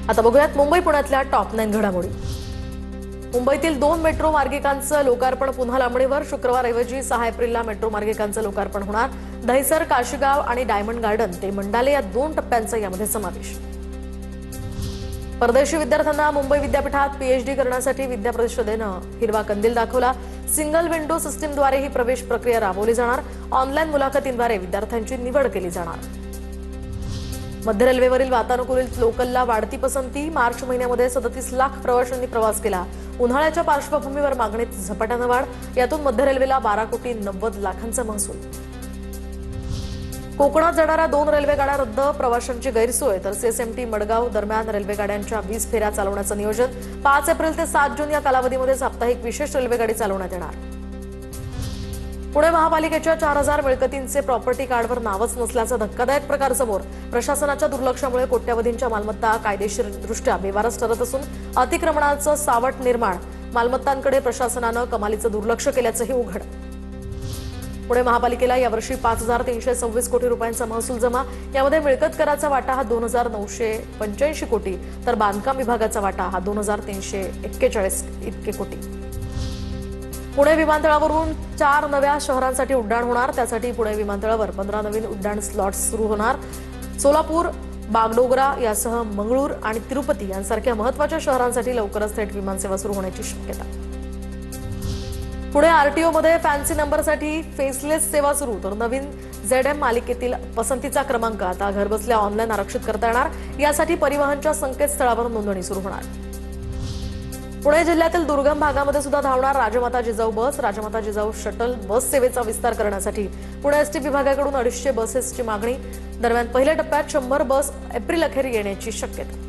आता बघूयात मुंबई पुण्यातल्या टॉप 9 घडामोडी। मुंबईतील 2 मेट्रो मार्गिकांचं लोकार्पण पुन्हा लांबणीवर। शुक्रवारऐवजी 6 एप्रिलला मेट्रो मार्गिकांचं लोकार्पण होणार। दहिसर, काशीगाव आणि डायमंड गार्डन ते मंडाले या 2 टप्प्यांचा यामध्ये समावेश। परदेशी विद्यार्थ्यांना मुंबई विद्यापीठात पीएचडी करण्यासाठी विद्या परिषदेनं हिरवा कंदील दाखवला। सिंगल विंडो सिस्टीमद्वारे ही प्रवेश प्रक्रिया राबवली जाणार। ऑनलाईन मुलाखतींद्वारे विद्यार्थ्यांची निवड केली जाणार। मध्य रेल्वेवरील वातानुकूलित लोकलला वाढती पसंती। मार्च महिन्यामध्ये 37 लाख प्रवाशांनी प्रवास केला। उन्हाळ्याच्या पार्श्वभूमीवर मागणीत झपाट्यानं वाढ। यातून मध्य रेल्वेला 12 कोटी 90 लाखांचा महसूल। कोकणात जाणाऱ्या 2 रेल्वे गाड्या रद्द। प्रवाशांची गैरसोय। तर सीएसएमटी मडगाव दरम्यान रेल्वे गाड्यांच्या 20 फेऱ्या चालवण्याचं नियोजन। 5 एप्रिल ते 7 जून या कालावधीमध्ये साप्ताहिक विशेष रेल्वे गाडी चालवण्यात येणार। पुणे महापालिकेच्या 4000 मिळकतींचे प्रॉपर्टी कार्डवर नावच नसल्याचा धक्कादायक प्रकार समोर। प्रशासनाच्या दुर्लक्षामुळे कोट्यवधींच्या मालमत्ता कायदेशीरदृष्ट्या बेवारस ठरत असून अतिक्रमणाचं सावट निर्माण। मालमत्तांकडे प्रशासनानं कमालीचं दुर्लक्ष केल्याचंही उघड। पुणे महापालिकेला यावर्षी 5326 कोटी रुपयांचा महसूल जमा। यामध्ये मिळकत कराचा वाटा हा 2985 कोटी, तर बांधकाम विभागाचा वाटा हा 2341 इतके कोटी। पुणे विमानतळावरून 4 नव्या शहरांसाठी उड्डाण होणार। त्यासाठी पुणे विमानतळावर 15 नवीन उड्डाण स्लॉट्स सुरू होणार। सोलापूर, बागडोगरा यासह मंगळूर आणि तिरुपती यांसारख्या महत्त्वाच्या शहरांसाठी लवकरच थेट विमानसेवा सुरू होण्याची शक्यता। पुणे आरटीओमध्ये फॅन्सी नंबरसाठी फेसलेस सेवा सुरू। तर नवीन ZM मालिकेतील पसंतीचा क्रमांक आता घरबसल्या ऑनलाईन आरक्षित करता येणार। यासाठी परिवहनच्या संकेतस्थळावर नोंदणी सुरू होणार। पुणे जिल्ह्यातील दुर्गम भागामध्ये सुद्धा धावणार राजमाता जिजाऊ बस। राजमाता जिजाऊ शटल बस सेवेचा विस्तार करण्यासाठी पुणे एसटी विभागाकडून 250 बसेसची मागणी। दरम्यान पहिल्या टप्प्यात 100 बस एप्रिल अखेर येण्याची शक्यता।